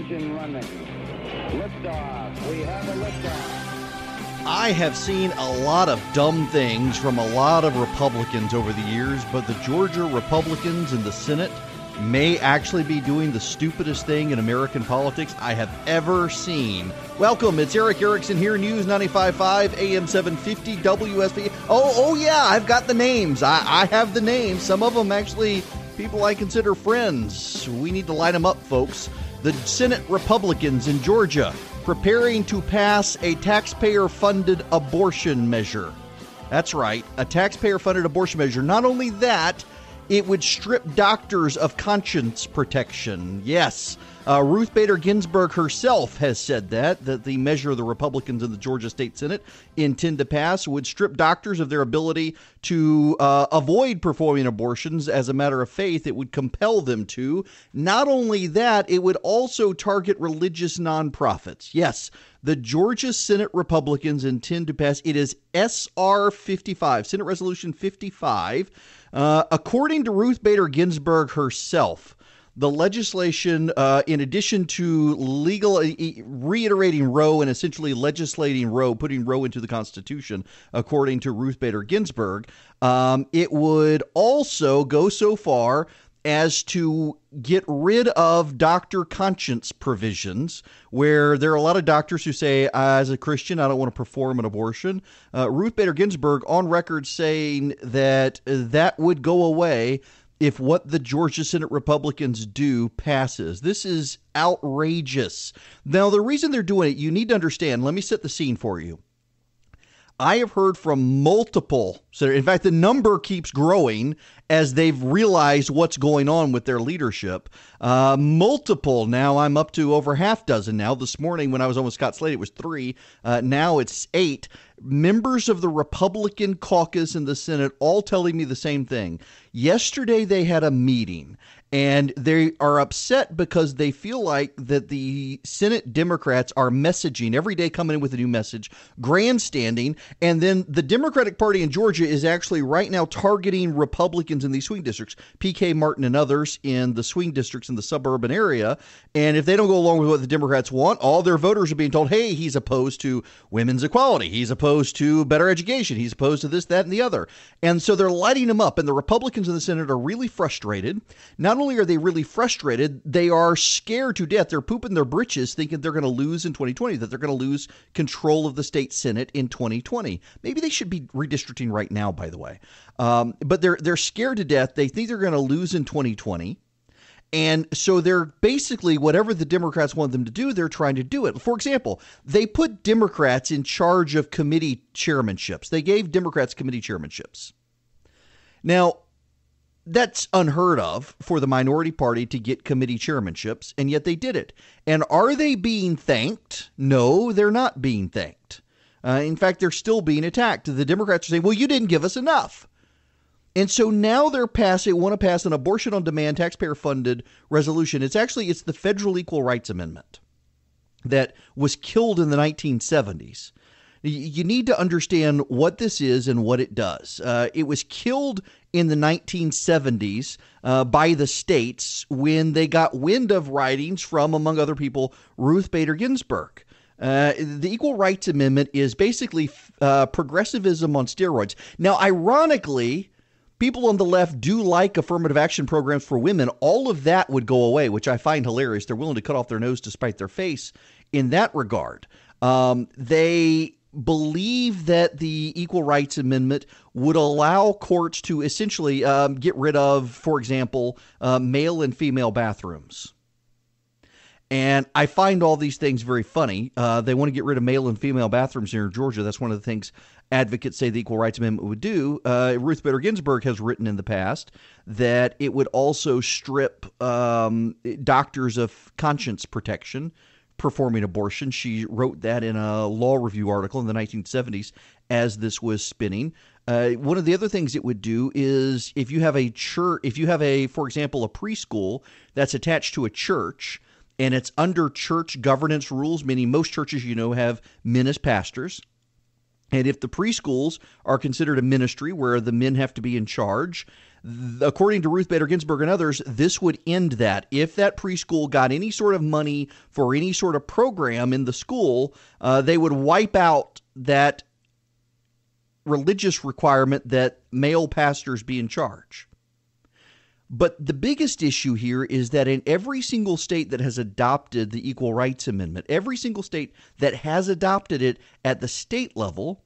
engine running. Liftoff. We have a liftoff. I have seen a lot of dumb things from a lot of Republicans over the years, but the Georgia Republicans in the Senate may actually be doing the stupidest thing in American politics I have ever seen. Welcome, it's Eric Erickson here, News 95.5, AM 750, WSB. Oh yeah, I've got the names. I have the names. Some of them actually people I consider friends. We need to line them up, folks. The Senate Republicans in Georgia preparing to pass a taxpayer-funded abortion measure. That's right, a taxpayer-funded abortion measure. Not only that, it would strip doctors of conscience protection. Yes, Ruth Bader Ginsburg herself has said that the measure the Republicans in the Georgia State Senate intend to pass would strip doctors of their ability to avoid performing abortions as a matter of faith. It would compel them to. Not only that, it would also target religious nonprofits. Yes, the Georgia Senate Republicans intend to pass, it is SR 55, Senate Resolution 55. According to Ruth Bader Ginsburg herself, the legislation, in addition to reiterating Roe and essentially legislating Roe, putting Roe into the Constitution, according to Ruth Bader Ginsburg, it would also go so far as to get rid of doctor conscience provisions, where there are a lot of doctors who say, as a Christian, I don't want to perform an abortion. Ruth Bader Ginsburg on record saying that that would go away if what the Georgia Senate Republicans do passes. This is outrageous. Now, the reason they're doing it, you need to understand. Let me set the scene for you. I have heard from multiple, in fact, the number keeps growing as they've realized what's going on with their leadership. Multiple, now I'm up to over half dozen now. This morning when I was on with Scott Slade, it was 3. Now it's 8. Members of the Republican caucus in the Senate all telling me the same thing. Yesterday they had a meeting, and they are upset because they feel like that the Senate Democrats are messaging every day, coming in with a new message, grandstanding, and then the Democratic Party in Georgia is actually right now targeting Republicans in these swing districts, P.K. Martin and others in the swing districts in the suburban area. And if they don't go along with what the Democrats want, all their voters are being told, hey, he's opposed to women's equality. He's opposed to better education. He's opposed to this, that, and the other. And so they're lighting him up. And the Republicans in the Senate are really frustrated. Not only are they really frustrated, they are scared to death. They're pooping their britches thinking they're going to lose in 2020, that they're going to lose control of the state Senate in 2020. Maybe they should be redistricting right now, by the way. But they're scared to death. They think they're going to lose in 2020. And so they're basically, whatever the Democrats want them to do, they're trying to do it. For example, they put Democrats in charge of committee chairmanships. They gave Democrats committee chairmanships. Now, that's unheard of for the minority party to get committee chairmanships, and yet they did it. And are they being thanked? No, they're not being thanked. In fact, they're still being attacked. The Democrats are saying, well, you didn't give us enough. And so now they're want to pass an abortion on demand, taxpayer-funded resolution. It's the Federal Equal Rights Amendment that was killed in the 1970s. You need to understand what this is and what it does. It was killed in the 1970s by the states when they got wind of writings from, among other people, Ruth Bader Ginsburg. The Equal Rights Amendment is basically progressivism on steroids. Now, ironically, people on the left do like affirmative action programs for women. All of that would go away, which I find hilarious. They're willing to cut off their nose to spite their face in that regard. They believe that the Equal Rights Amendment would allow courts to essentially get rid of, for example, male and female bathrooms. And I find all these things very funny. They want to get rid of male and female bathrooms here in Georgia. That's one of the things advocates say the Equal Rights Amendment would do. Ruth Bader Ginsburg has written in the past that it would also strip doctors of conscience protection performing abortion. She wrote that in a law review article in the 1970s as this was spinning. One of the other things it would do is if you have for example, a preschool that's attached to a church and it's under church governance rules, meaning most churches, have men as pastors. And if the preschools are considered a ministry where the men have to be in charge, according to Ruth Bader Ginsburg and others, this would end that. If that preschool got any sort of money for any sort of program in the school, they would wipe out that religious requirement that male pastors be in charge. But the biggest issue here is that in every single state that has adopted the Equal Rights Amendment, every single state that has adopted it at the state level,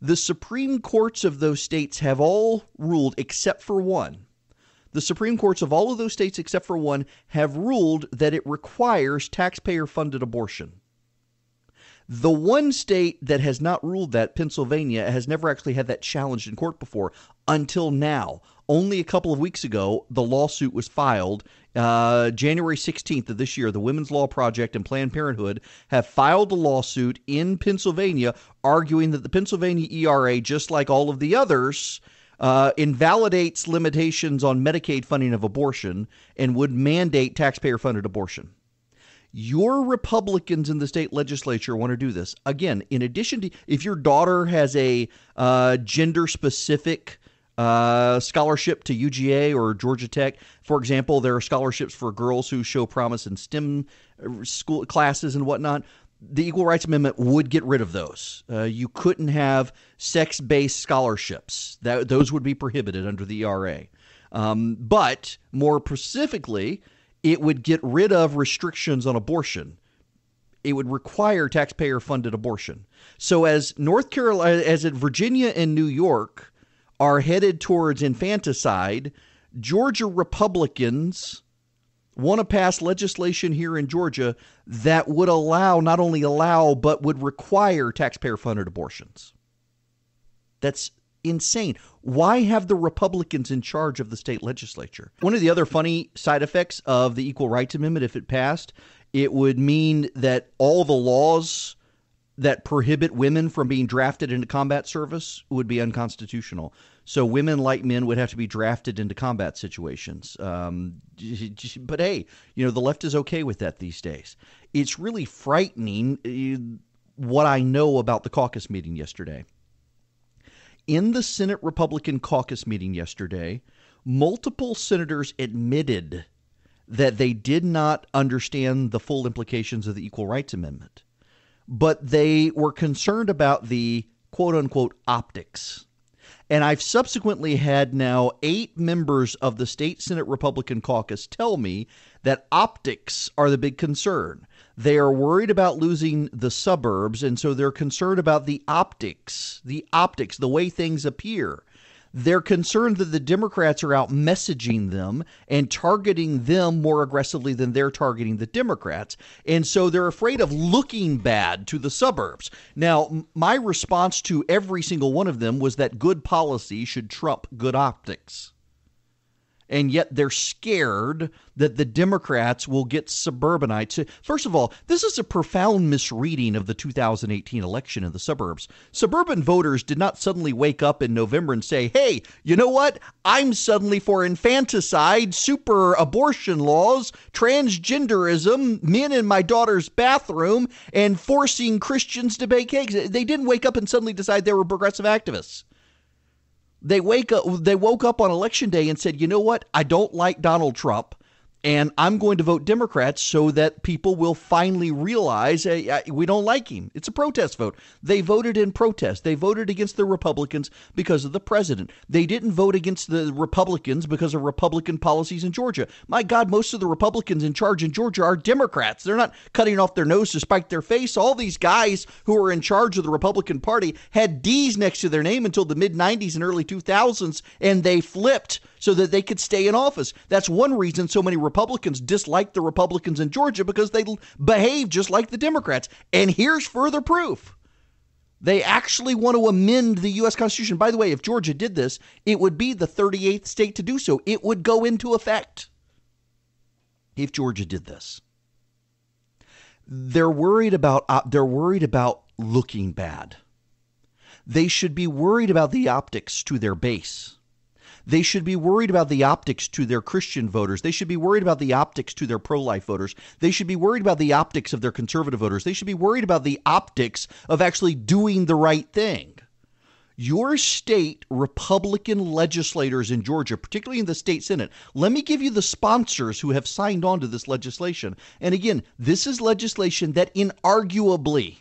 the Supreme Courts of those states have all ruled except for one. The Supreme Courts of all of those states except for one have ruled that it requires taxpayer-funded abortion. The one state that has not ruled that, Pennsylvania, has never actually had that challenged in court before until now. Only a couple of weeks ago, the lawsuit was filed. January 16th of this year, the Women's Law Project and Planned Parenthood have filed a lawsuit in Pennsylvania arguing that the Pennsylvania ERA, just like all of the others, invalidates limitations on Medicaid funding of abortion and would mandate taxpayer-funded abortion. Your Republicans in the state legislature want to do this. Again, in addition to, if your daughter has a gender-specific scholarship to UGA or Georgia Tech, for example, there are scholarships for girls who show promise in STEM school classes and whatnot. The Equal Rights Amendment would get rid of those. You couldn't have sex-based scholarships. Those would be prohibited under the ERA. But more specifically, it would get rid of restrictions on abortion. It would require taxpayer-funded abortion. So as North Carolina, as Virginia and New York are headed towards infanticide, Georgia Republicans want to pass legislation here in Georgia that would not only allow, but would require taxpayer-funded abortions. That's insane. Why have the Republicans in charge of the state legislature? One of the other funny side effects of the Equal Rights Amendment, if it passed, it would mean that all the laws that prohibit women from being drafted into combat service would be unconstitutional. So women, like men, would have to be drafted into combat situations. But hey, the left is okay with that these days. It's really frightening what I know about the caucus meeting yesterday. In the Senate Republican caucus meeting yesterday, multiple senators admitted that they did not understand the full implications of the Equal Rights Amendment, but they were concerned about the quote-unquote optics. And I've subsequently had now 8 members of the state Senate Republican caucus tell me that optics are the big concern. They are worried about losing the suburbs, and so they're concerned about the optics, the way things appear. They're concerned that the Democrats are out messaging them and targeting them more aggressively than they're targeting the Democrats. And so they're afraid of looking bad to the suburbs. Now, my response to every single one of them was that good policy should trump good optics. And yet they're scared that the Democrats will get suburbanites. First of all, this is a profound misreading of the 2018 election in the suburbs. Suburban voters did not suddenly wake up in November and say, hey, you know what? I'm suddenly for infanticide, super abortion laws, transgenderism, men in my daughter's bathroom, and forcing Christians to bake cakes. They didn't wake up and suddenly decide they were progressive activists. They woke up on election day and said, you know what? I don't like Donald Trump, and I'm going to vote Democrats so that people will finally realize we don't like him. It's a protest vote. They voted in protest. They voted against the Republicans because of the president. They didn't vote against the Republicans because of Republican policies in Georgia. My God, most of the Republicans in charge in Georgia are Democrats. They're not cutting off their nose to spite their face. All these guys who are in charge of the Republican Party had D's next to their name until the mid-90s and early 2000s, and they flipped so that they could stay in office. That's one reason so many Republicans dislike the Republicans in Georgia, because they behave just like the Democrats. And here's further proof. They actually want to amend the U.S. Constitution. By the way, if Georgia did this, it would be the 38th state to do so. It would go into effect if Georgia did this. They're worried about looking bad. They should be worried about the optics to their base. They should be worried about the optics to their Christian voters. They should be worried about the optics to their pro-life voters. They should be worried about the optics of their conservative voters. They should be worried about the optics of actually doing the right thing. Your state Republican legislators in Georgia, particularly in the state Senate, let me give you the sponsors who have signed on to this legislation. And again, this is legislation that inarguably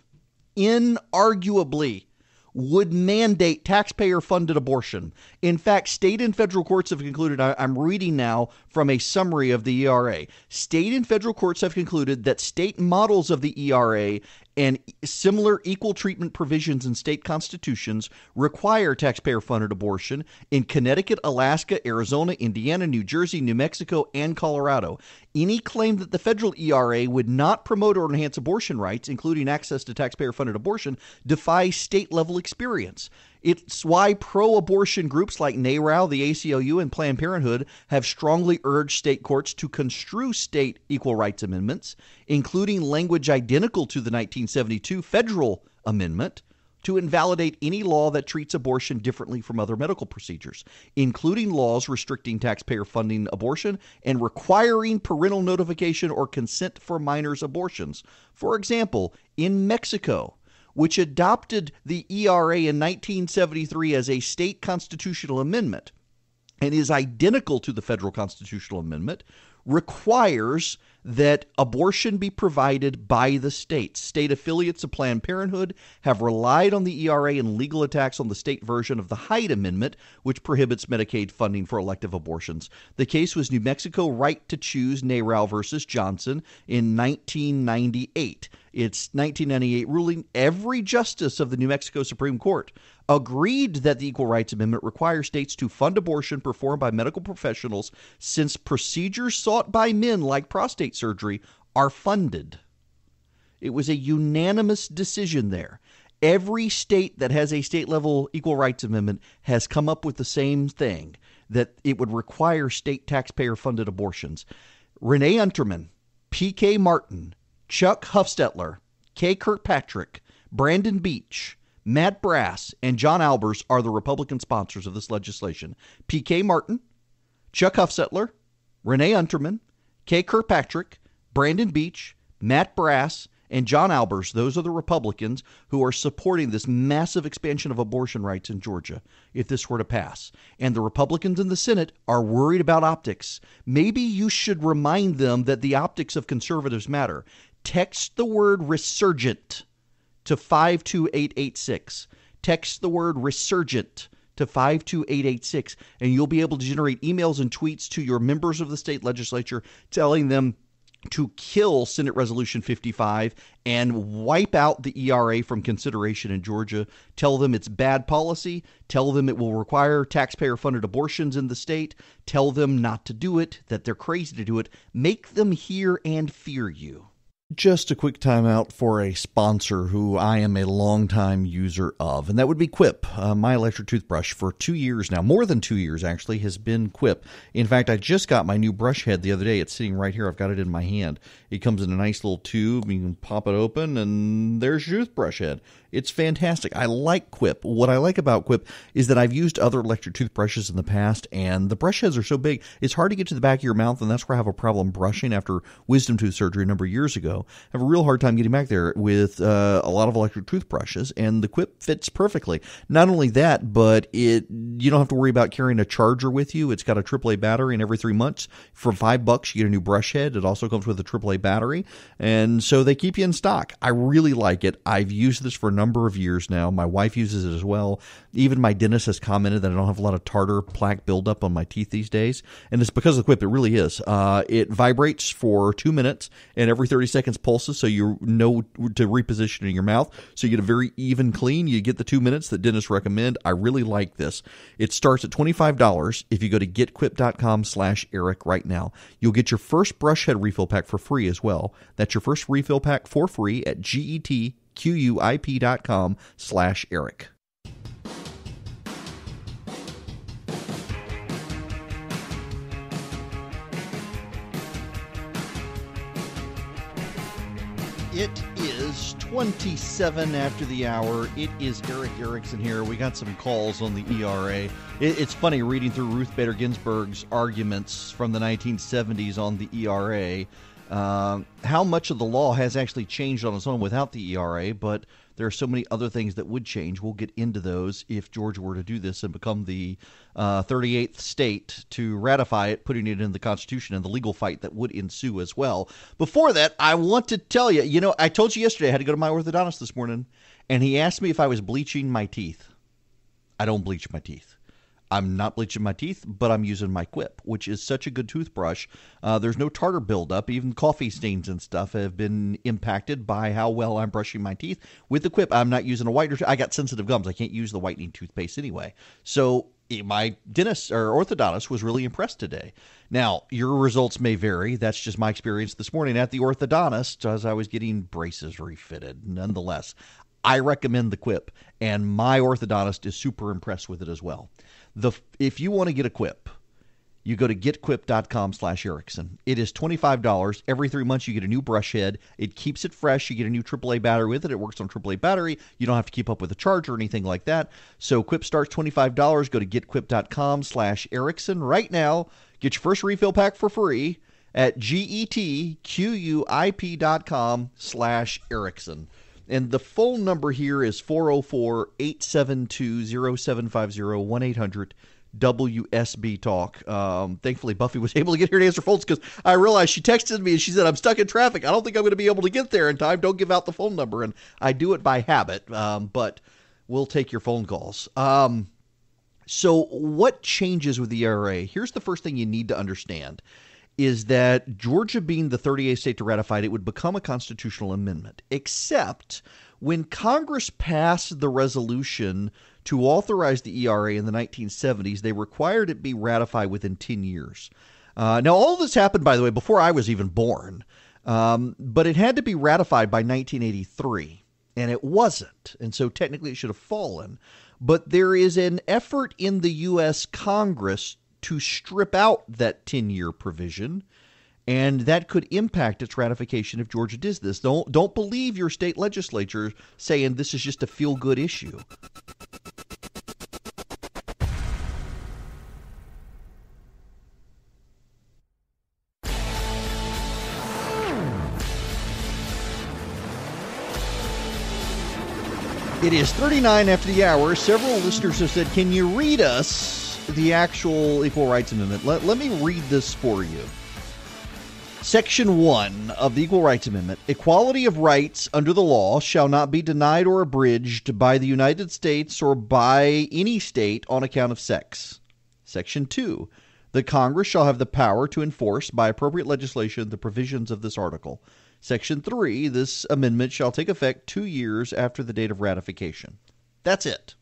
would mandate taxpayer-funded abortion. In fact, state and federal courts have concluded, I'm reading now from a summary of the ERA, state and federal courts have concluded that state models of the ERA and similar equal treatment provisions in state constitutions require taxpayer-funded abortion in Connecticut, Alaska, Arizona, Indiana, New Jersey, New Mexico, and Colorado. Any claim that the federal ERA would not promote or enhance abortion rights, including access to taxpayer-funded abortion, defies state-level experience. It's why pro-abortion groups like NARAL, the ACLU, and Planned Parenthood have strongly urged state courts to construe state equal rights amendments, including language identical to the 1972 federal amendment, to invalidate any law that treats abortion differently from other medical procedures, including laws restricting taxpayer funding abortion and requiring parental notification or consent for minors' abortions. For example, in Mexico, which adopted the ERA in 1973 as a state constitutional amendment and is identical to the federal constitutional amendment, requires that abortion be provided by the states. State affiliates of Planned Parenthood have relied on the ERA in legal attacks on the state version of the Hyde Amendment, which prohibits Medicaid funding for elective abortions. The case was New Mexico Right to Choose NARAL versus Johnson in 1998. Its 1998 ruling, every justice of the New Mexico Supreme Court agreed that the Equal Rights Amendment requires states to fund abortion performed by medical professionals since procedures sought by men like prostate surgery are funded. It was a unanimous decision there. Every state that has a state-level Equal Rights Amendment has come up with the same thing, that it would require state taxpayer-funded abortions. Renee Unterman, P.K. Martin, Chuck Hufstetler, Kay Kirkpatrick, Brandon Beach, Matt Brass, and John Albers are the Republican sponsors of this legislation. P.K. Martin, Chuck Hufstetler, Renee Unterman, Kay Kirkpatrick, Brandon Beach, Matt Brass, and John Albers, those are the Republicans who are supporting this massive expansion of abortion rights in Georgia if this were to pass. And the Republicans in the Senate are worried about optics. Maybe you should remind them that the optics of conservatives matter. Text the word resurgent to 52886. Text the word resurgent to 52886, and you'll be able to generate emails and tweets to your members of the state legislature telling them to kill Senate Resolution 55 and wipe out the ERA from consideration in Georgia. Tell them it's bad policy. Tell them it will require taxpayer-funded abortions in the state. Tell them not to do it, that they're crazy to do it. Make them hear and fear you. Just a quick time out for a sponsor who I am a longtime user of, and that would be Quip. My electric toothbrush for 2 years now, more than 2 years actually, has been Quip. In fact, I just got my new brush head the other day. It's sitting right here. I've got it in my hand. It comes in a nice little tube. You can pop it open, and there's your toothbrush head. It's fantastic. I like Quip. What I like about Quip is that I've used other electric toothbrushes in the past, and the brush heads are so big, it's hard to get to the back of your mouth, and that's where I have a problem brushing after wisdom tooth surgery a number of years ago. I have a real hard time getting back there with a lot of electric toothbrushes, and the Quip fits perfectly. Not only that, but you don't have to worry about carrying a charger with you. It's got a AAA battery, and every 3 months, for $5, you get a new brush head. It also comes with a AAA battery, and so they keep you in stock. I really like it. I've used this for a number of years now. My wife uses it as well. Even my dentist has commented that I don't have a lot of tartar plaque buildup on my teeth these days, and it's because of the Quip. It really is. It vibrates for 2 minutes, and every 30 seconds pulses, so you know to reposition in your mouth, so you get a very even clean. You get the 2 minutes that dentists recommend. I really like this. It starts at $25 if you go to getquip.com/Eric right now. You'll get your first brush head refill pack for free as well. That's your first refill pack for free at getquip.com/Eric. It is 27 after the hour. It is Eric Erickson here. We got some calls on the ERA. It's funny reading through Ruth Bader Ginsburg's arguments from the 1970s on the ERA. How much of the law has actually changed on its own without the ERA, but there are so many other things that would change. We'll get into those if Georgia were to do this and become the 38th state to ratify it, putting it in the Constitution, and the legal fight that would ensue as well. Before that, I want to tell you, I told you yesterday I had to go to my orthodontist this morning, and he asked me if I was bleaching my teeth. I don't bleach my teeth. I'm not bleaching my teeth, but I'm using my Quip, which is such a good toothbrush. There's no tartar buildup. Even coffee stains and stuff have been impacted by how well I'm brushing my teeth. With the Quip, I'm not using a whitener. I got sensitive gums. I can't use the whitening toothpaste anyway. So my dentist or orthodontist was really impressed today. Now, your results may vary. That's just my experience this morning at the orthodontist as I was getting braces refitted. Nonetheless, I recommend the Quip, and my orthodontist is super impressed with it as well. If you want to get a Quip, you go to getquip.com/Erickson. It is $25. Every 3 months you get a new brush head. It keeps it fresh. You get a new AAA battery with it. It works on AAA battery. You don't have to keep up with a charge or anything like that. So Quip starts $25. Go to getquip.com/Erickson right now. Get your first refill pack for free at getquip.com/Erickson. And the phone number here is 404-872-0750, 1-800-WSB-TALK. Thankfully, Buffy was able to get here to answer phones because I realized she texted me and she said, I'm stuck in traffic. I don't think I'm going to be able to get there in time. Don't give out the phone number. And I do it by habit, but we'll take your phone calls. So what changes with the ERA? Here's the first thing you need to understand. Is that Georgia being the 38th state to ratify it would become a constitutional amendment, except when Congress passed the resolution to authorize the ERA in the 1970s, they required it be ratified within 10 years. Now, all this happened, by the way, before I was even born, but it had to be ratified by 1983, and it wasn't, and so technically it should have fallen. But there is an effort in the U.S. Congress to strip out that 10-year provision, and that could impact its ratification if Georgia does this. Don't believe your state legislature saying this is just a feel-good issue. It is 39 after the hour. Several listeners have said, can you read us the actual Equal Rights Amendment? Let me read this for you. Section 1 of the Equal Rights Amendment. Equality of rights under the law shall not be denied or abridged by the United States or by any state on account of sex. Section 2. The Congress shall have the power to enforce by appropriate legislation the provisions of this article. Section 3. This amendment shall take effect 2 years after the date of ratification. That's it.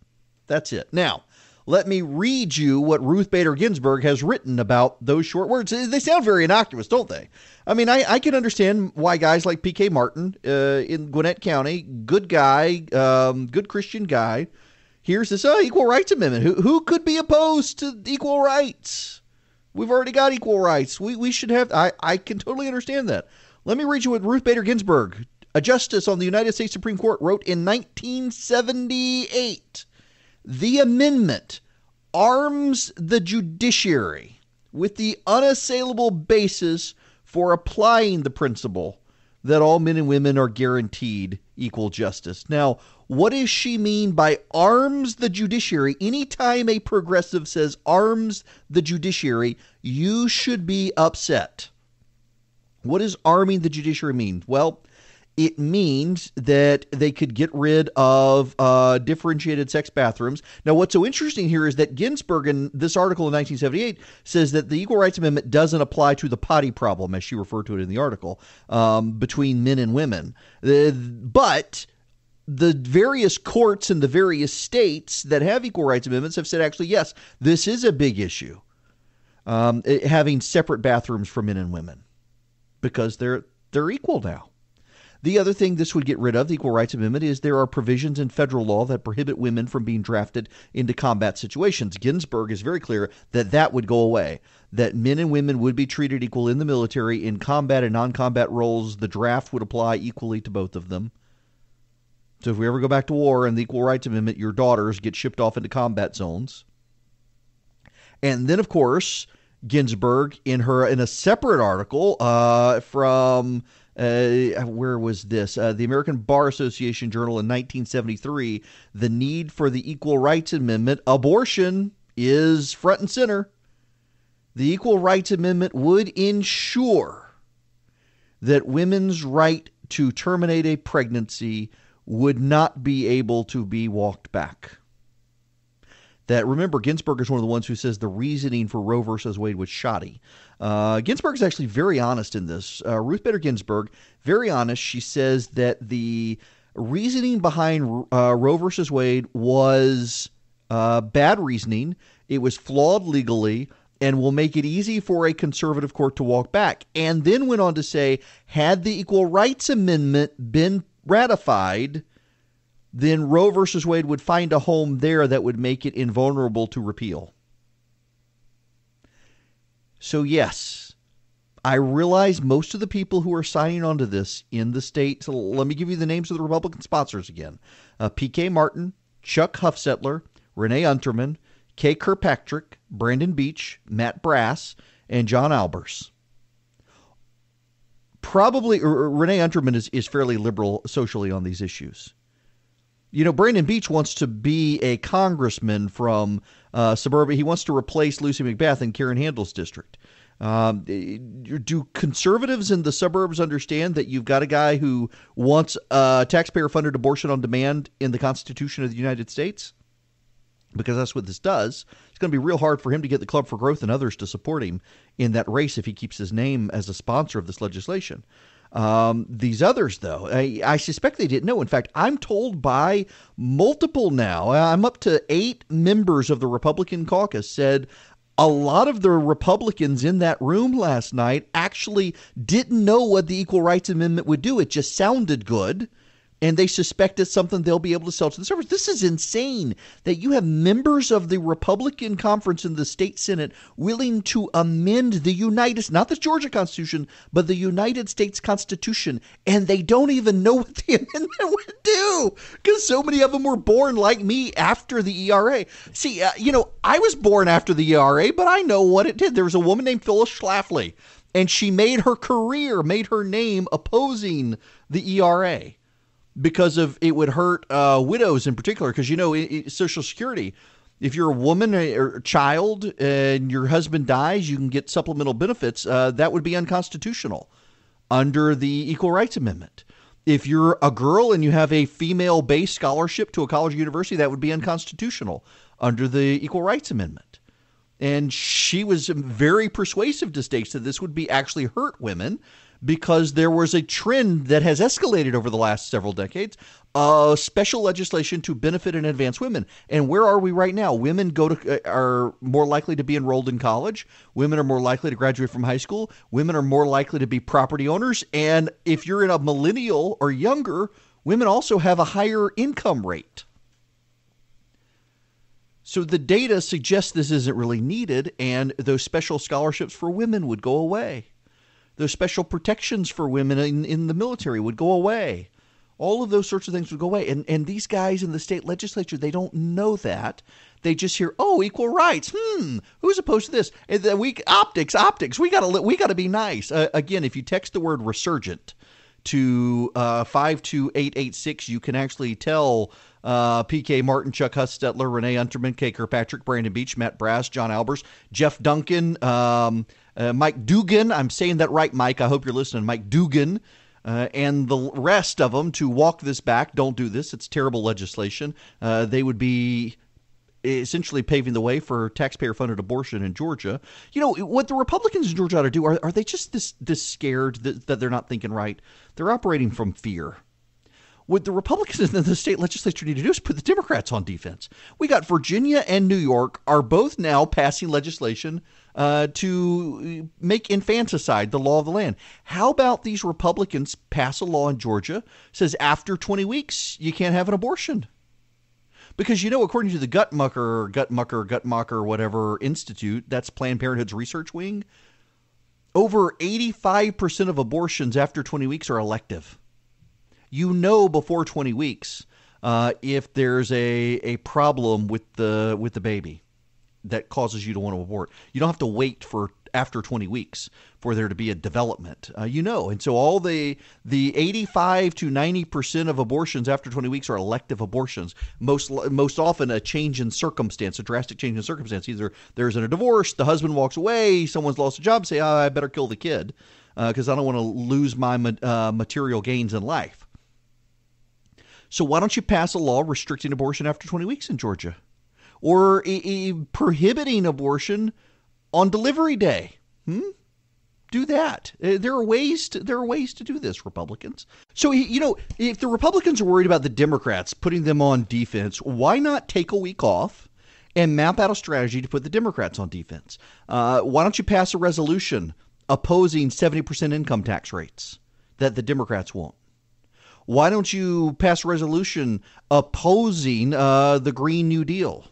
That's it. Now, let me read you what Ruth Bader Ginsburg has written about those short words. They sound very innocuous, don't they? I mean, I can understand why guys like P.K. Martin in Gwinnett County, good guy, good Christian guy, here's this Equal Rights Amendment. Who could be opposed to equal rights? We've already got equal rights. We should have. I can totally understand that. Let me read you what Ruth Bader Ginsburg, a justice on the United States Supreme Court, wrote in 1978. The amendment arms the judiciary with the unassailable basis for applying the principle that all men and women are guaranteed equal justice. Now, what does she mean by arms the judiciary? Anytime a progressive says arms the judiciary, you should be upset. What does arming the judiciary mean? Well, it means that they could get rid of differentiated sex bathrooms. Now, what's so interesting here is that Ginsburg, in this article in 1978, says that the Equal Rights Amendment doesn't apply to the potty problem, as she referred to it in the article, between men and women. But the various courts in the various states that have Equal Rights Amendments have said, actually, yes, this is a big issue, having separate bathrooms for men and women, because they're equal now. The other thing this would get rid of, the Equal Rights Amendment, is there are provisions in federal law that prohibit women from being drafted into combat situations. Ginsburg is very clear that that would go away, that men and women would be treated equal in the military, in combat and non-combat roles. The draft would apply equally to both of them. So if we ever go back to war and the Equal Rights Amendment, your daughters get shipped off into combat zones. And then, of course, Ginsburg in a separate article from where was this? The American Bar Association Journal in 1973. The need for the Equal Rights Amendment. Abortion is front and center. The Equal Rights Amendment would ensure that women's right to terminate a pregnancy would not be able to be walked back. That, remember, Ginsburg is one of the ones who says the reasoning for Roe versus Wade was shoddy. Ginsburg is actually very honest in this. Ruth Bader Ginsburg, very honest. She says that the reasoning behind Roe versus Wade was bad reasoning. It was flawed legally and will make it easy for a conservative court to walk back. And then went on to say, had the Equal Rights Amendment been ratified, then Roe versus Wade would find a home there that would make it invulnerable to repeal. So yes, I realize most of the people who are signing on to this in the state, so let me give you the names of the Republican sponsors again. P.K. Martin, Chuck Hufstetler, Renee Unterman, Kay Kirkpatrick, Brandon Beach, Matt Brass, and John Albers. Probably, Renee Unterman is fairly liberal socially on these issues. You know, Brandon Beach wants to be a congressman from suburbia. He wants to replace Lucy McBath in Karen Handel's district. Do conservatives in the suburbs understand that you've got a guy who wants taxpayer-funded abortion on demand in the Constitution of the United States? Because that's what this does. It's going to be real hard for him to get the Club for Growth and others to support him in that race if he keeps his name as a sponsor of this legislation. These others, though, I suspect they didn't know. In fact, I'm told by multiple now, I'm up to 8 members of the Republican caucus said a lot of the Republicans in that room last night actually didn't know what the Equal Rights Amendment would do. It just sounded good. And they suspect it's something they'll be able to sell to the servers. This is insane that you have members of the Republican conference in the state Senate willing to amend the not the Georgia Constitution, but the United States Constitution. And they don't even know what the amendment would do because so many of them were born like me after the ERA. See, I was born after the ERA, but I know what it did. There was a woman named Phyllis Schlafly, and she made her name opposing the ERA. Because of it would hurt widows in particular, because, Social Security, if you're a woman or a child and your husband dies, you can get supplemental benefits. That would be unconstitutional under the Equal Rights Amendment. If you're a girl and you have a female-based scholarship to a college or university, that would be unconstitutional under the Equal Rights Amendment. And she was very persuasive to states that this would be actually hurt women, because there was a trend that has escalated over the last several decades, special legislation to benefit and advance women. And where are we right now? Women are more likely to be enrolled in college. Women are more likely to graduate from high school. Women are more likely to be property owners. And if you're in a millennial or younger, women also have a higher income rate. So the data suggests this isn't really needed, and those special scholarships for women would go away. Those special protections for women in the military would go away. All of those sorts of things would go away. And these guys in the state legislature, they don't know that. They just hear, oh, equal rights. Who's opposed to this? And then optics. We gotta be nice. Again, if you text the word resurgent to 52886, you can actually tell P.K. Martin, Chuck Hustetler, Renee Unterman, Kay Kirkpatrick, Brandon Beach, Matt Brass, John Albers, Jeff Duncan, Mike Dugan. I'm saying that right, Mike. I hope you're listening. Mike Dugan and the rest of them to walk this back. Don't do this. It's terrible legislation. They would be essentially paving the way for taxpayer-funded abortion in Georgia. What the Republicans in Georgia ought to do, are they just this scared that they're not thinking right? They're operating from fear. What the Republicans in the state legislature need to do is put the Democrats on defense. We got Virginia and New York are both now passing legislation to make infanticide the law of the land. How about these Republicans pass a law in Georgia says after 20 weeks you can't have an abortion? Because, according to the Guttmacher, whatever institute, that's Planned Parenthood's research wing, over 85% of abortions after 20 weeks are elective. Before 20 weeks if there's a problem with the baby. that causes you to want to abort. You don't have to wait for after 20 weeks for there to be a development, and so all the 85 to 90% of abortions after 20 weeks are elective abortions. Most often a change in circumstance, a drastic change in circumstance. Either there's a divorce, the husband walks away, someone's lost a job, say, I better kill the kid because I don't want to lose my material gains in life. So why don't you pass a law restricting abortion after 20 weeks in Georgia? Or prohibiting abortion on delivery day? Do that. There are ways to do this, Republicans. So, if the Republicans are worried about the Democrats putting them on defense, why not take a week off and map out a strategy to put the Democrats on defense? Why don't you pass a resolution opposing 70% income tax rates that the Democrats won't? Why don't you pass a resolution opposing the Green New Deal?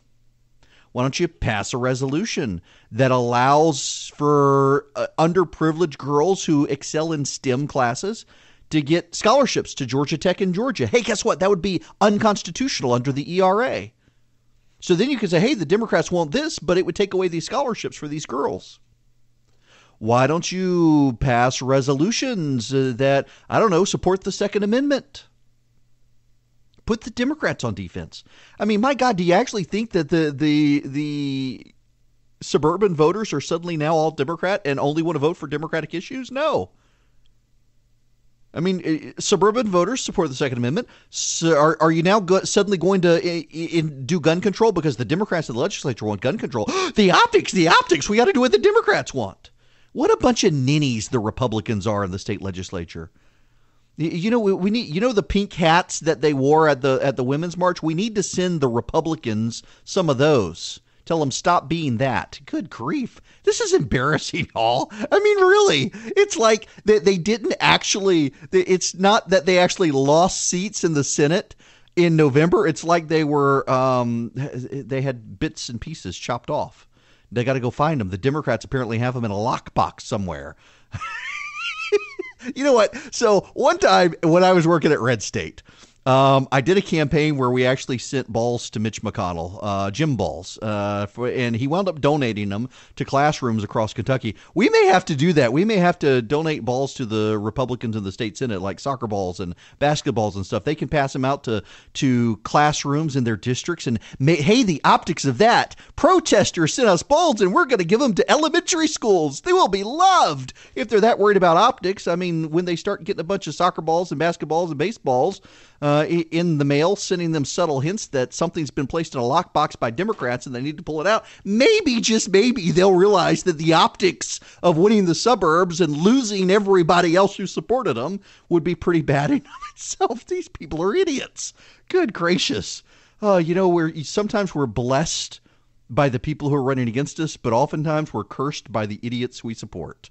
Why don't you pass a resolution that allows for underprivileged girls who excel in STEM classes to get scholarships to Georgia Tech in Georgia? Hey, guess what? That would be unconstitutional under the ERA. So then you could say, hey, the Democrats want this, but it would take away these scholarships for these girls. Why don't you pass resolutions that, support the Second Amendment? Put the Democrats on defense. I mean, my God, do you actually think that the suburban voters are suddenly now all Democrat and only want to vote for Democratic issues? No. I mean, suburban voters support the Second Amendment. So are you now suddenly going to do gun control because the Democrats in the legislature want gun control? The optics. We got to do what the Democrats want. What a bunch of ninnies the Republicans are in the state legislature. We need, the pink hats that they wore at the Women's March. We need to send the Republicans some of those. Tell them stop being that. Good grief. This is embarrassing, all. I mean, really, it's like they didn't actually, it's not that they actually lost seats in the Senate in November. It's like they had bits and pieces chopped off. They got to go find them. The Democrats apparently have them in a lockbox somewhere. You know what? So one time when I was working at Red State, I did a campaign where we actually sent balls to Mitch McConnell, gym balls, and he wound up donating them to classrooms across Kentucky. We may have to do that. We may have to donate balls to the Republicans in the state Senate, like soccer balls and basketballs and stuff. They can pass them out to classrooms in their districts. And hey, the optics of that. Protesters sent us balls, and we're going to give them to elementary schools. They will be loved. If they're that worried about optics, I mean, when they start getting a bunch of soccer balls and basketballs and baseballs in the mail, sending them subtle hints that something's been placed in a lockbox by Democrats and they need to pull it out, maybe, just maybe, they'll realize that the optics of winning the suburbs and losing everybody else who supported them would be pretty bad in itself. These people are idiots. Good gracious. Sometimes we're blessed by the people who are running against us, but oftentimes we're cursed by the idiots we support.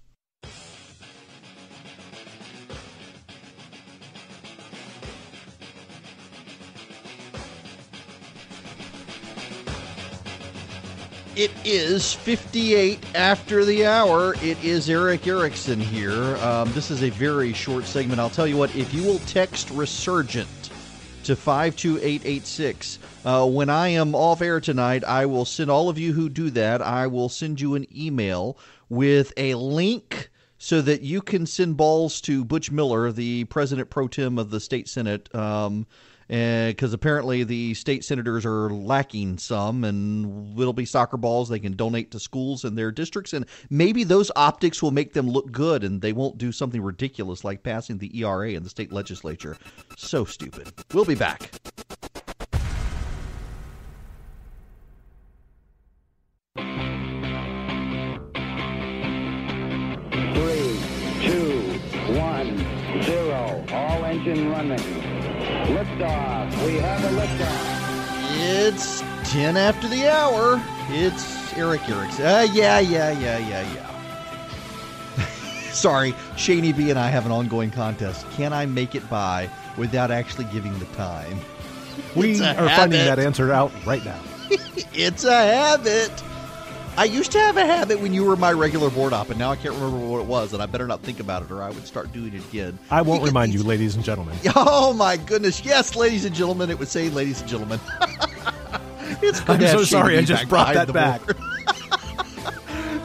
It is 58 after the hour. It is Eric Erickson here. This is a very short segment. I'll tell you what, if you will text Resurgent to 52886, when I am off air tonight, I will send all of you who do that, I will send you an email with a link so that you can send balls to Butch Miller, the president pro tem of the state Senate, because apparently the state senators are lacking some, and it'll be soccer balls they can donate to schools in their districts, and maybe those optics will make them look good and they won't do something ridiculous like passing the ERA in the state legislature. So stupid. We'll be back. Three, two, 1, 0. All engine running. Liftoff. We have a liftoff. It's 10 after the hour. It's Eric Erickson. Yeah. Sorry, Shaney B and I have an ongoing contest. Can I make it by without actually giving the time? We are finding that answer out right now. It's a habit. I used to have a habit when you were my regular board op, and now I can't remember what it was, and I better not think about it, or I would start doing it again. I won't remind you, ladies and gentlemen. Oh, my goodness. Yes, ladies and gentlemen. It was saying ladies and gentlemen. It's I'm so sorry I just brought that back.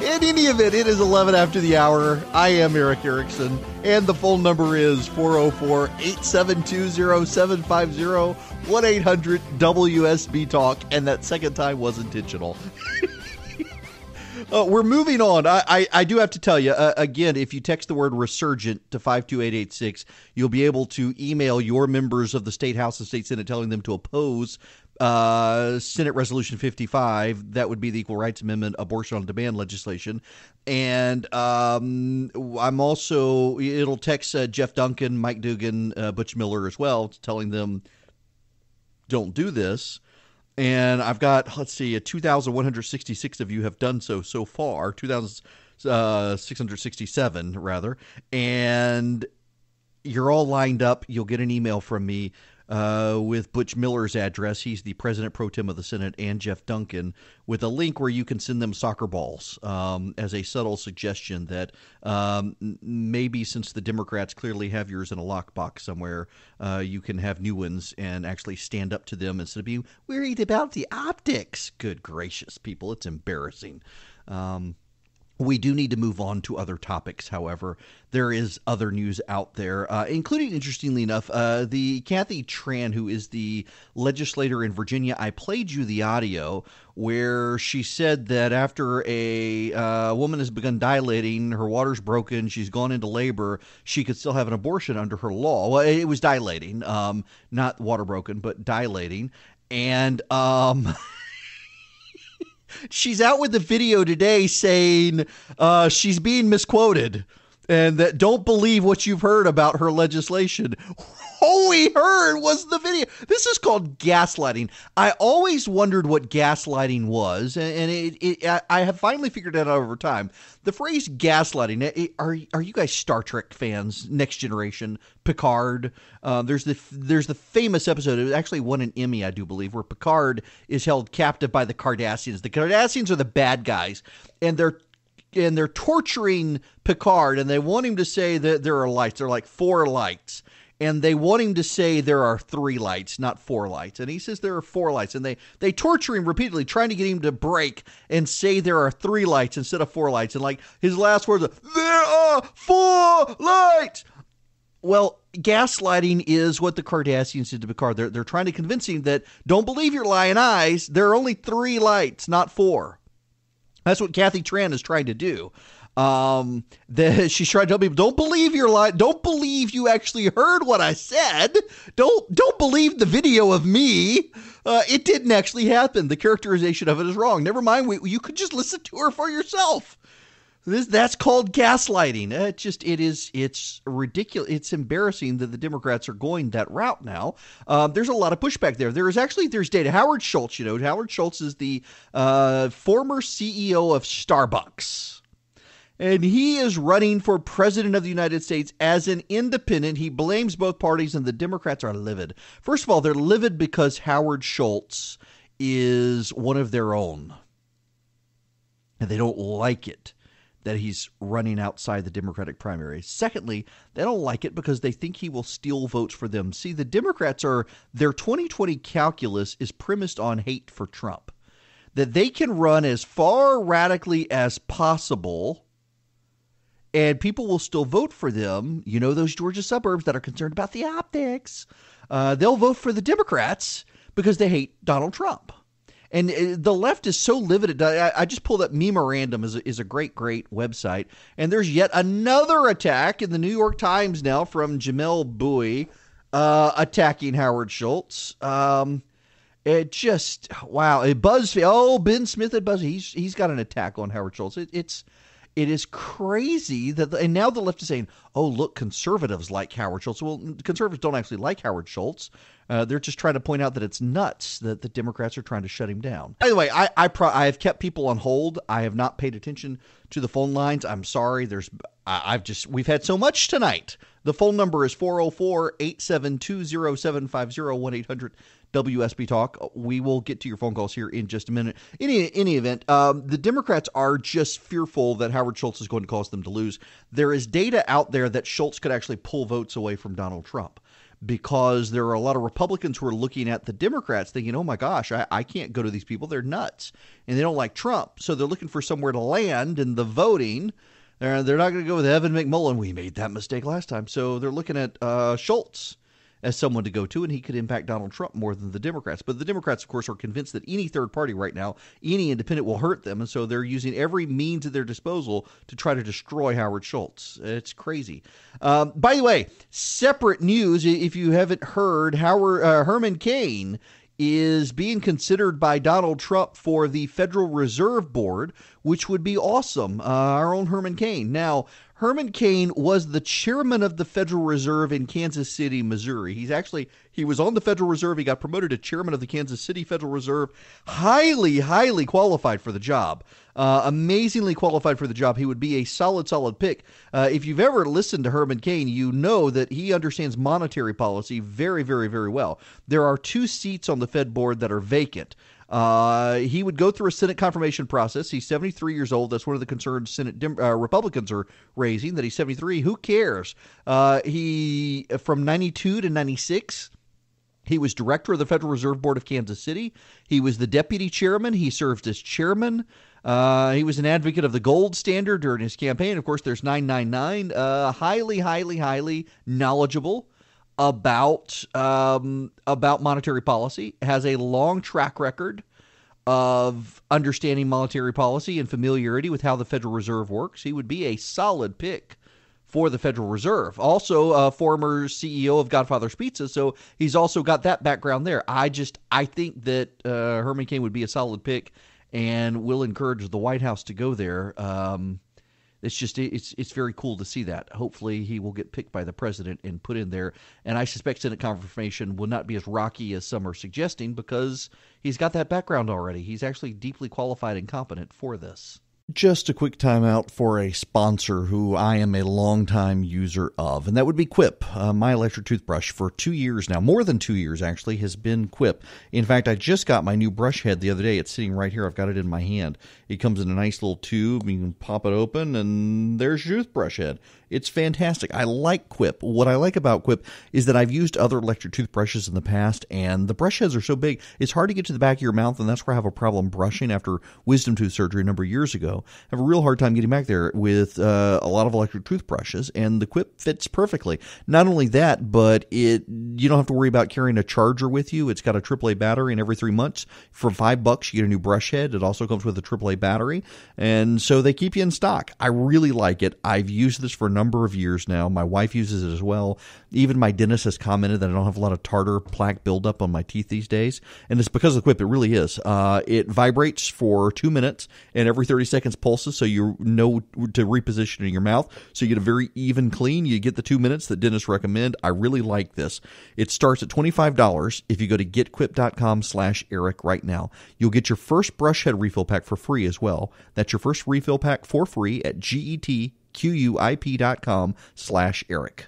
In any event, it is 11 after the hour. I am Eric Erickson, and the phone number is 404-872-0750, 1-800-WSB-TALK, and that second time was intentional. We're moving on. I do have to tell you, again, if you text the word resurgent to 52886, you'll be able to email your members of the State House and State Senate telling them to oppose Senate Resolution 55. That would be the Equal Rights Amendment, abortion on demand legislation. And I'm also, it'll text Jeff Duncan, Mike Dugan, Butch Miller as well, telling them don't do this. And I've got, let's see, 2,166 of you have done so far, 2,667 rather. And you're all lined up. You'll get an email from me with Butch Miller's address. He's the president pro tem of the Senate, and Jeff Duncan, with a link where you can send them soccer balls as a subtle suggestion that maybe since the Democrats clearly have yours in a lockbox somewhere, you can have new ones and actually stand up to them instead of being worried about the optics. Good gracious, people, it's embarrassing. We do need to move on to other topics, however. There is other news out there, including, interestingly enough, the Kathy Tran, who is the legislator in Virginia. I played you the audio where she said that after a woman has begun dilating, her water's broken, she's gone into labor, she could still have an abortion under her law. Well, it was dilating, not water broken, but dilating. And she's out with the video today saying she's being misquoted and that don't believe what you've heard about her legislation. All we heard was the video. This is called gaslighting. I always wondered what gaslighting was, and I have finally figured it out over time. The phrase gaslighting, are you guys Star Trek fans? Next Generation, Picard. There's the famous episode. It actually won an Emmy, I do believe, where Picard is held captive by the Cardassians. The Cardassians are the bad guys, and they're torturing Picard, and they want him to say that there are lights. There are like 4 lights. And they want him to say there are 3 lights, not 4 lights. And he says there are 4 lights. And they torture him repeatedly, trying to get him to break and say there are 3 lights instead of 4 lights. And like his last words are, there are 4 lights. Well, gaslighting is what the Cardassians did to Picard. They're trying to convince him that don't believe your lying eyes. There are only 3 lights, not 4. That's what Kathy Tran is trying to do. She's trying to tell people, don't believe your lie. Don't believe you actually heard what I said. Don't believe the video of me. It didn't actually happen. The characterization of it is wrong. Never mind. You could just listen to her for yourself. That's called gaslighting. It's ridiculous. It's embarrassing that the Democrats are going that route now. There's a lot of pushback there. There's data. Howard Schultz, Howard Schultz is the former CEO of Starbucks. And he is running for president of the United States as an independent. He blames both parties, and the Democrats are livid. First of all, they're livid because Howard Schultz is one of their own. And they don't like it that he's running outside the Democratic primary. Secondly, they don't like it because they think he will steal votes for them. See, the Democrats their 2020 calculus is premised on hate for Trump. That they can run as far radically as possible and people will still vote for them. Those Georgia suburbs that are concerned about the optics, they'll vote for the Democrats because they hate Donald Trump. And the left is so livid. I just pulled up Memorandum is a great website. And there's yet another attack in the New York Times now from Jamel Bouie attacking Howard Schultz. It just, wow. BuzzFeed, Ben Smith at BuzzFeed, he's got an attack on Howard Schultz. It is crazy and now the left is saying, oh, look, conservatives like Howard Schultz. Well, conservatives don't actually like Howard Schultz. They're just trying to point out that it's nuts that the Democrats are trying to shut him down. By the way, I have kept people on hold. I have not paid attention to the phone lines. I'm sorry. We've had so much tonight. The phone number is 404-872-0750, 1-800-WSB Talk. We will get to your phone calls here in just a minute. In any event, the Democrats are just fearful that Howard Schultz is going to cause them to lose. There is data out there that Schultz could actually pull votes away from Donald Trump. because there are a lot of Republicans who are looking at the Democrats thinking, oh my gosh, I can't go to these people. They're nuts. And they don't like Trump. So they're looking for somewhere to land in the voting. They're not going to go with Evan McMullen. We made that mistake last time. So they're looking at Schultz as someone to go to, and he could impact Donald Trump more than the Democrats. But the Democrats, of course, are convinced that any third party right now, any independent will hurt them, and so they're using every means at their disposal to try to destroy Howard Schultz. It's crazy. By the way, separate news, if you haven't heard, Herman Caine is being considered by Donald Trump for the Federal Reserve Board, which would be awesome. Our own Herman Caine. Now, Herman Caine was the chairman of the Federal Reserve in Kansas City, Missouri. He was on the Federal Reserve. He got promoted to chairman of the Kansas City Federal Reserve. Highly qualified for the job. Amazingly qualified for the job. He would be a solid pick. If you've ever listened to Herman Caine, you know that he understands monetary policy very well. There are 2 seats on the Fed board that are vacant. He would go through a Senate confirmation process. He's 73 years old. That's one of the concerns Senate Republicans are raising, that he's 73. Who cares? He from 92 to 96. He was director of the Federal Reserve Board of Kansas City. He was the deputy chairman. He served as chairman. He was an advocate of the gold standard during his campaign. Of course, there's 999. Highly knowledgeable about monetary policy. Has a long track record of understanding monetary policy and familiarity with how the Federal Reserve works. He would be a solid pick for the Federal Reserve. Also a former CEO of Godfather's Pizza, so he's also got that background there. I think that Herman Caine would be a solid pick, and will encourage the White House to go there. It's very cool to see that. Hopefully he will get picked by the president and put in there. And I suspect Senate confirmation will not be as rocky as some are suggesting, because he's got that background already. He's actually deeply qualified and competent for this. Just a quick timeout for a sponsor who I am a longtime user of, and that would be Quip. My electric toothbrush for 2 years now, more than 2 years actually, has been Quip. In fact, I just got my new brush head the other day. It's sitting right here. I've got it in my hand. It comes in a nice little tube. You can pop it open, and there's your toothbrush head. It's fantastic. I like Quip. What I like about Quip is that I've used other electric toothbrushes in the past, and the brush heads are so big, it's hard to get to the back of your mouth, and that's where I have a problem brushing after wisdom tooth surgery a number of years ago. I have a real hard time getting back there with a lot of electric toothbrushes, and the Quip fits perfectly. Not only that, but you don't have to worry about carrying a charger with you. It's got a AAA battery, and every 3 months, for $5, you get a new brush head. It also comes with a AAA battery, and so they keep you in stock. I really like it. I've used this for a number of years now. My wife uses it as well. Even my dentist has commented that I don't have a lot of tartar plaque buildup on my teeth these days, and it's because of the Quip. It really is. It vibrates for 2 minutes, and every 30 seconds pulses, so you know to reposition in your mouth, so you get a very even clean. You get the 2 minutes that dentists recommend. I really like this. It starts at $25 if you go to getquip.com/Eric right now. You'll get your first brush head refill pack for free as well. That's your first refill pack for free at getquip.com/Eric.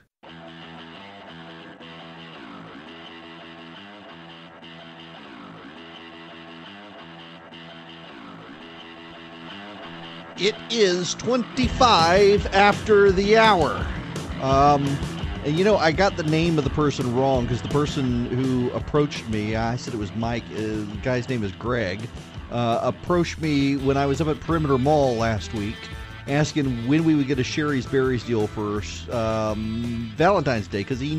It is 25 after the hour. And I got the name of the person wrong, because the person who approached me, I said it was Mike, the guy's name is Greg, approached me when I was up at Perimeter Mall last week, asking when we would get a Sherry's Berries deal for Valentine's Day, because he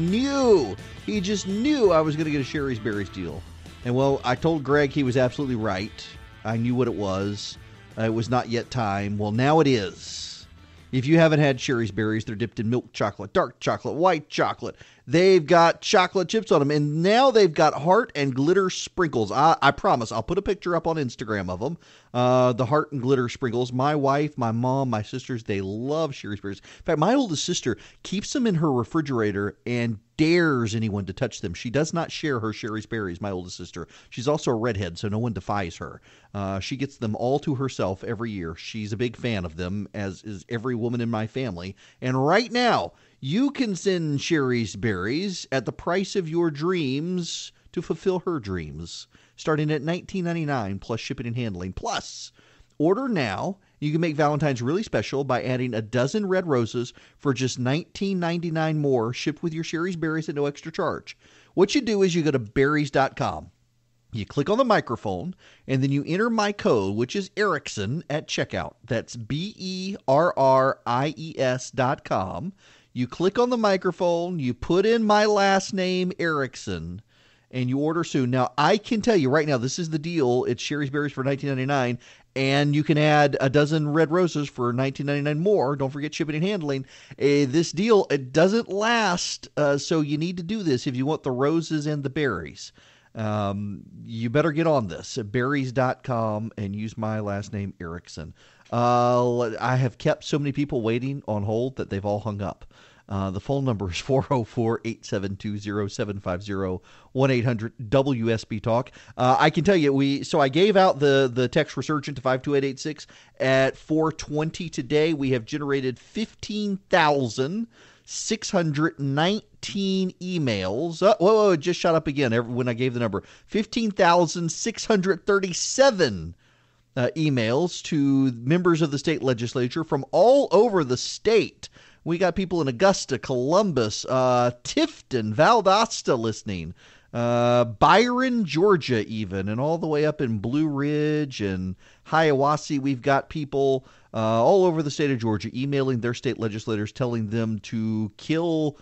just knew I was going to get a Sherry's Berries deal. And well, I told Greg he was absolutely right. I knew what it was. It was not yet time. Well, now it is. If you haven't had Sherry's Berries, they're dipped in milk chocolate, dark chocolate, white chocolate. They've got chocolate chips on them, and now they've got heart and glitter sprinkles. I promise, I'll put a picture up on Instagram of them. The heart and glitter sprinkles. My wife, my mom, my sisters, they love Sherry's Berries. In fact, my oldest sister keeps them in her refrigerator and dares anyone to touch them. She does not share her Sherry's Berries, my oldest sister. She's also a redhead, so no one defies her. She gets them all to herself every year. She's a big fan of them, as is every woman in my family. And right now, you can send Sherry's Berries at the price of your dreams to fulfill her dreams, starting at $19.99 plus shipping and handling. Plus, order now. You can make Valentine's really special by adding a dozen red roses for just $19.99 more, shipped with your Sherry's Berries at no extra charge. What you do is you go to berries.com. You click on the microphone, and then you enter my code, which is Erickson, at checkout. That's BERRIES.com. You click on the microphone, you put in my last name, Erickson, and you order soon. Now, I can tell you right now, this is the deal. It's Sherry's Berries for $19.99, and you can add a dozen red roses for $19.99 more. Don't forget shipping and handling. This deal, it doesn't last, so you need to do this if you want the roses and the berries. You better get on this at berries.com and use my last name, Erickson. I have kept so many people waiting on hold that they've all hung up. The phone number is 404-872-0750, 1-800-WSB-TALK. I can tell you, I gave out the text resurgent to 52886 at 4:20 today. We have generated 15,619 emails. Whoa, it just shot up again when I gave the number. 15,637 emails to members of the state legislature from all over the state. We got people in Augusta, Columbus, Tifton, Valdosta listening, Byron, Georgia even, and all the way up in Blue Ridge and Hiawassee. We've got people all over the state of Georgia emailing their state legislators telling them to kill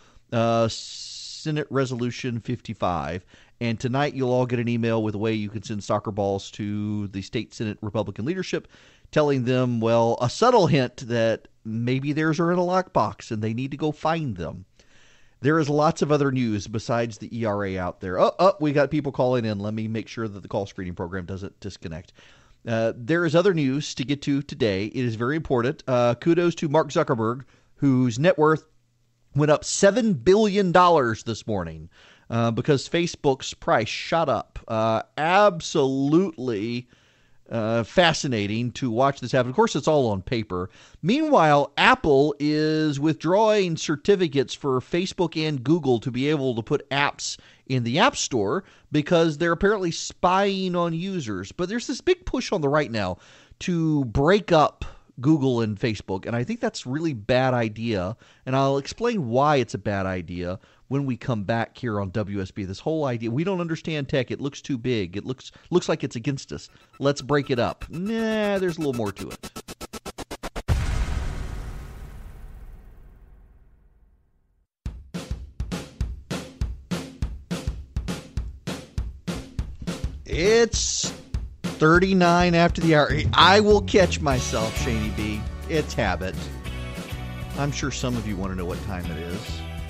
Senate Resolution 55. And tonight you'll all get an email with a way you can send soccer balls to the state Senate Republican leadership, telling them, well, a subtle hint that maybe theirs are in a lockbox and they need to go find them. There is lots of other news besides the ERA out there. We got people calling in. Let me make sure that the call screening program doesn't disconnect. There is other news to get to today. It is very important. Kudos to Mark Zuckerberg, whose net worth went up $7 billion this morning because Facebook's price shot up. Absolutely fascinating to watch this happen. Of course, it's all on paper. Meanwhile, Apple is withdrawing certificates for Facebook and Google to be able to put apps in the App Store because they're apparently spying on users. But there's this big push on the right now to break up Google and Facebook, and I think that's a really bad idea, and I'll explain why it's a bad idea when we come back here on WSB. This whole idea, we don't understand tech. It looks too big. It looks like it's against us. Let's break it up. Nah, there's a little more to it. It's 39 after the hour. I will catch myself, Shaney B. It's habit. I'm sure some of you want to know what time it is.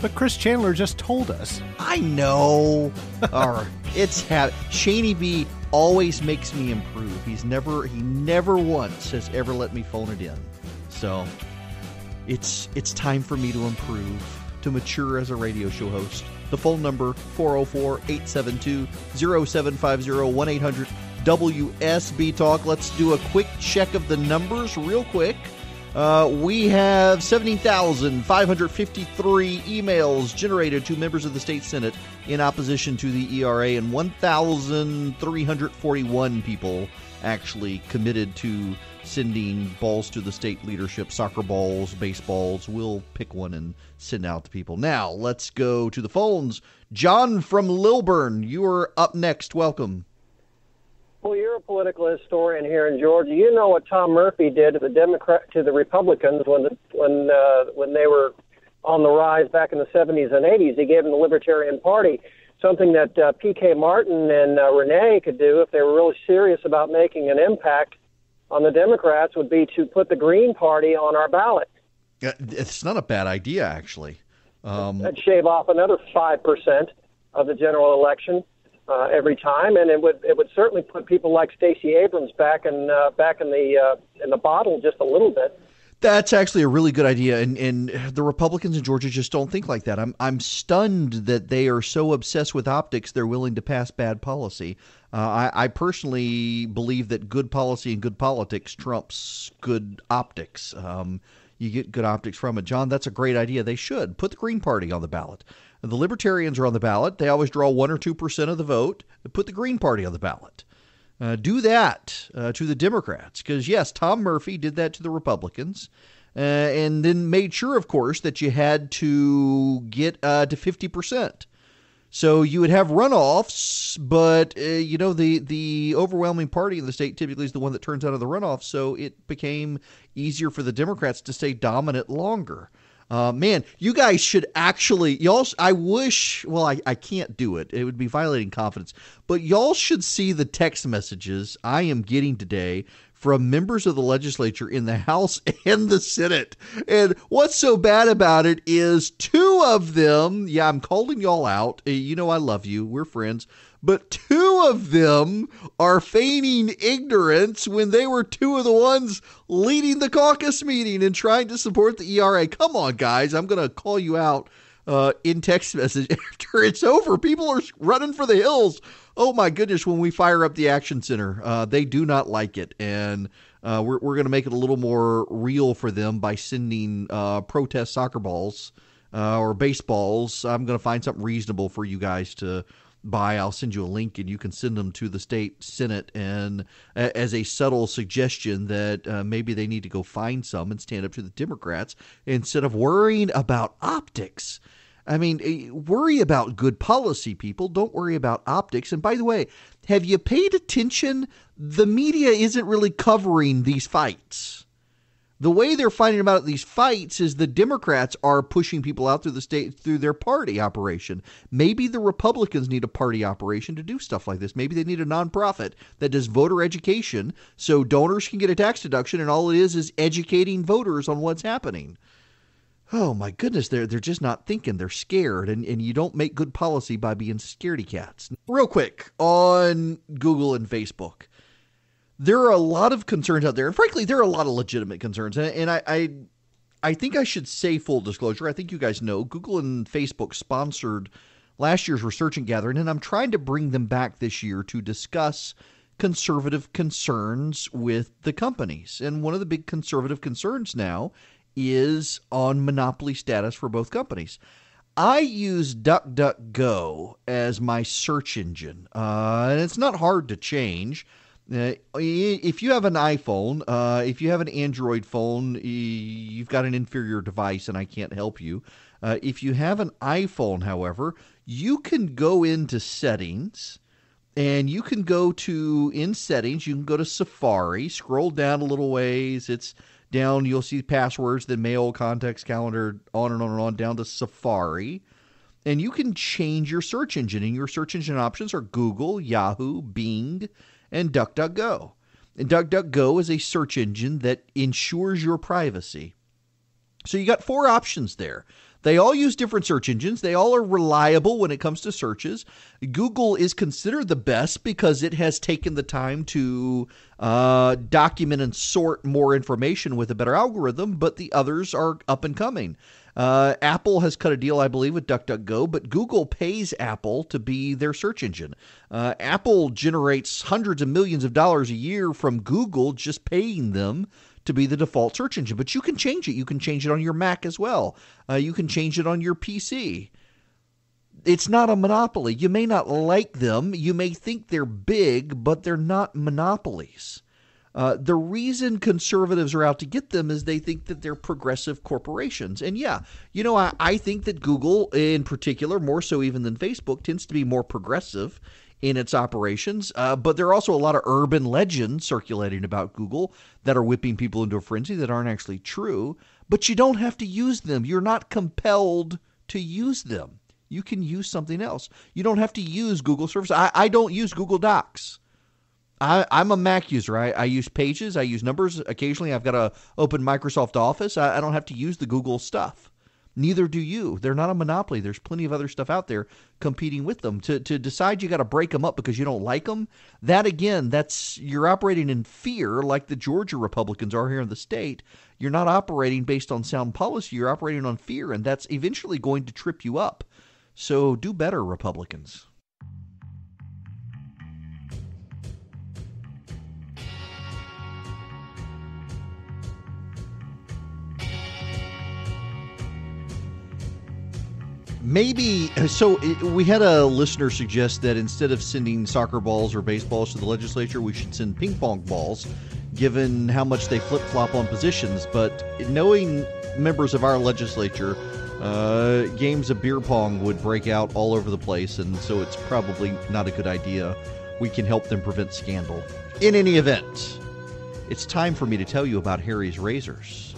But Chris Chandler just told us. I know. All right. It's habit. Shaney B always makes me improve. He never once has ever let me phone it in. So it's time for me to improve, to mature as a radio show host. The phone number, 404-872-0750, 1-800-WSB Talk. Let's do a quick check of the numbers real quick. We have 17,553 emails generated to members of the state Senate in opposition to the ERA, and 1,341 people actually committed to sending balls to the state leadership, soccer balls, baseballs. We'll pick one and send out to people. Now, let's go to the phones. John from Lilburn, you are up next. Welcome. Well, you're a political historian here in Georgia. You know what Tom Murphy did to the Republicans when they were on the rise back in the 70s and 80s. He gave them the Libertarian Party, something that P.K. Martin and Renee could do if they were really serious about making an impact on the Democrats would be to put the Green Party on our ballot. It's not a bad idea, actually. That'd shave off another 5% of the general election every time, and it would certainly put people like Stacey Abrams back in the bottle just a little bit. That's actually a really good idea, and the Republicans in Georgia just don't think like that. I'm stunned that they are so obsessed with optics they're willing to pass bad policy. I personally believe that good policy and good politics trumps good optics. You get good optics from it. John, that's a great idea. They should put the Green Party on the ballot. The Libertarians are on the ballot. They always draw 1 or 2% of the vote. Put the Green Party on the ballot. Do that to the Democrats. Because, yes, Tom Murphy did that to the Republicans. And then made sure, of course, that you had to get to 50%. So you would have runoffs, but, the overwhelming party in the state typically is the one that turns out of the runoff. So it became easier for the Democrats to stay dominant longer. Man, you guys should actually, I wish, well, I can't do it. It would be violating confidence. But y'all should see the text messages I am getting today from members of the legislature in the House and the Senate. And what's so bad about it is two of them, yeah, I'm calling y'all out. You know I love you. We're friends. But two of them are feigning ignorance when they were two of the ones leading the caucus meeting and trying to support the ERA. Come on, guys. I'm going to call you out in text message after it's over. People are running for the hills. Oh, my goodness, when we fire up the Action Center, they do not like it. And we're going to make it a little more real for them by sending protest soccer balls or baseballs. I'm going to find something reasonable for you guys to buy. I'll send you a link and you can send them to the state Senate and as a subtle suggestion that maybe they need to go find some and stand up to the Democrats instead of worrying about optics. I mean, worry about good policy, people. Don't worry about optics. And by the way, have you paid attention? The media isn't really covering these fights. The way they're finding about these fights is the Democrats are pushing people out through the state through their party operation. Maybe the Republicans need a party operation to do stuff like this. Maybe they need a nonprofit that does voter education so donors can get a tax deduction, and all it is educating voters on what's happening. Oh, my goodness, they're just not thinking. They're scared, and you don't make good policy by being scaredy cats. Real quick, on Google and Facebook, there are a lot of concerns out there, and frankly, there are a lot of legitimate concerns, and I think I should say full disclosure. I think you guys know Google and Facebook sponsored last year's research and gathering, and I'm trying to bring them back this year to discuss conservative concerns with the companies. And one of the big conservative concerns now is on monopoly status for both companies. I use DuckDuckGo as my search engine, and it's not hard to change. If you have an iPhone, if you have an Android phone, you've got an inferior device and I can't help you. If you have an iPhone, however, you can go into settings and you can go to, in settings, you can go to Safari, scroll down a little ways. It's down, you'll see passwords, then mail, contacts, calendar, on and on and on, down to Safari. And you can change your search engine. And your search engine options are Google, Yahoo, Bing, and DuckDuckGo. And DuckDuckGo is a search engine that ensures your privacy. So you got four options there. They all use different search engines. They all are reliable when it comes to searches. Google is considered the best because it has taken the time to document and sort more information with a better algorithm, but the others are up and coming. Apple has cut a deal, I believe, with DuckDuckGo, but Google pays Apple to be their search engine. Apple generates hundreds of millions of dollars a year from Google just paying them to be the default search engine. But you can change it. You can change it on your Mac as well. You can change it on your PC. It's not a monopoly. You may not like them. You may think they're big, but they're not monopolies. The reason conservatives are out to get them is they think that they're progressive corporations. And yeah, I think that Google in particular, more so even than Facebook, tends to be more progressive in its operations. But there are also a lot of urban legends circulating about Google that are whipping people into a frenzy that aren't actually true. But you don't have to use them. You're not compelled to use them. You can use something else. You don't have to use Google Service. I don't use Google Docs. I'm a Mac user. I use Pages. I use Numbers. Occasionally, I've got to open Microsoft Office. I don't have to use the Google stuff. Neither do you. They're not a monopoly. There's plenty of other stuff out there competing with them. To decide you got to break them up because you don't like them, that again, you're operating in fear like the Georgia Republicans are here in the state. You're not operating based on sound policy. You're operating on fear, and that's eventually going to trip you up. So do better, Republicans. Maybe, we had a listener suggest that instead of sending soccer balls or baseballs to the legislature, we should send ping pong balls, given how much they flip-flop on positions. But knowing members of our legislature, games of beer pong would break out all over the place, and so it's probably not a good idea. We can help them prevent scandal. In any event, it's time for me to tell you about Harry's Razors.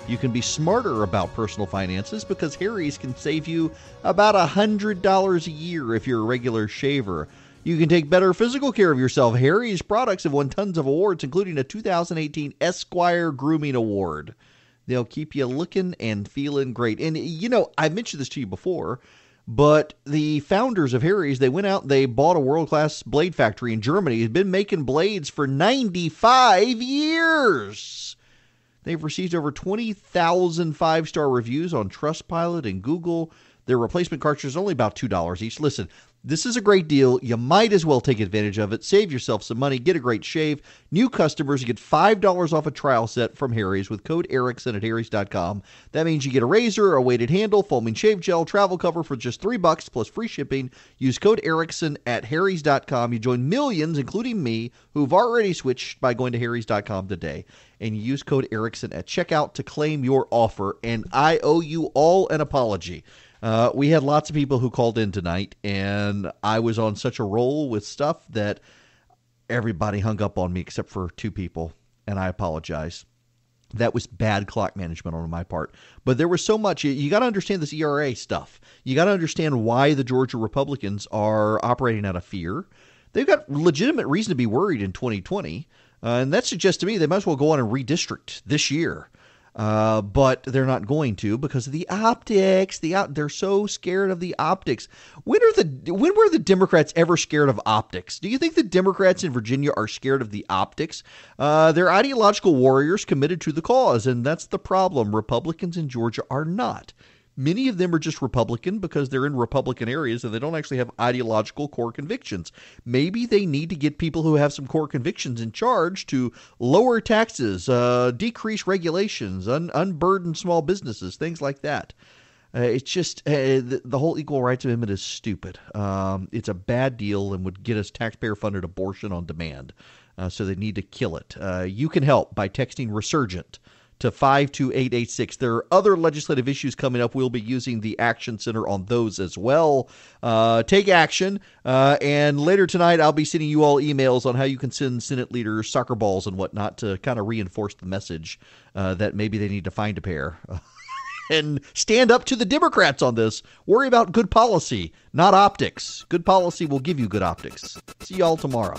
You can be smarter about personal finances because Harry's can save you about $100 a year if you're a regular shaver. You can take better physical care of yourself. Harry's products have won tons of awards, including a 2018 Esquire Grooming Award. They'll keep you looking and feeling great. And, I mentioned this to you before, but the founders of Harry's, they went out and they bought a world-class blade factory in Germany. It's been making blades for 95 years. They've received over 20,000 five-star reviews on Trustpilot and Google. Their replacement cartridges are only about $2 each. Listen, this is a great deal. You might as well take advantage of it. Save yourself some money. Get a great shave. New customers get $5 off a trial set from Harry's with code Erickson at harrys.com. That means you get a razor, a weighted handle, foaming shave gel, travel cover for just $3 plus free shipping. Use code Erickson at harrys.com. You join millions, including me, who've already switched by going to harrys.com today. And you use code Erickson at checkout to claim your offer. And I owe you all an apology. We had lots of people who called in tonight, and I was on such a roll with stuff that everybody hung up on me except for two people, and I apologize. That was bad clock management on my part. But there was so much. You got to understand this ERA stuff. You got to understand why the Georgia Republicans are operating out of fear. They've got legitimate reason to be worried in 2020, and that suggests to me they might as well go on and redistrict this year. But they're not going to because of the optics. They're so scared of the optics. When were the Democrats ever scared of optics? Do you think the Democrats in Virginia are scared of the optics? They're ideological warriors committed to the cause, and that's the problem. Republicans in Georgia are not. Many of them are just Republican because they're in Republican areas and they don't actually have ideological core convictions. Maybe they need to get people who have some core convictions in charge to lower taxes, decrease regulations, unburden small businesses, things like that. It's just the whole Equal Rights Amendment is stupid. It's a bad deal and would get us taxpayer-funded abortion on demand. So they need to kill it. You can help by texting Resurgent to 52886. There are other legislative issues coming up. We'll be using the Action Center on those as well. Take action. And later tonight, I'll be sending you all emails on how you can send Senate leaders soccer balls and whatnot to kind of reinforce the message that maybe they need to find a pair. And stand up to the Democrats on this. Worry about good policy, not optics. Good policy will give you good optics. See y'all tomorrow.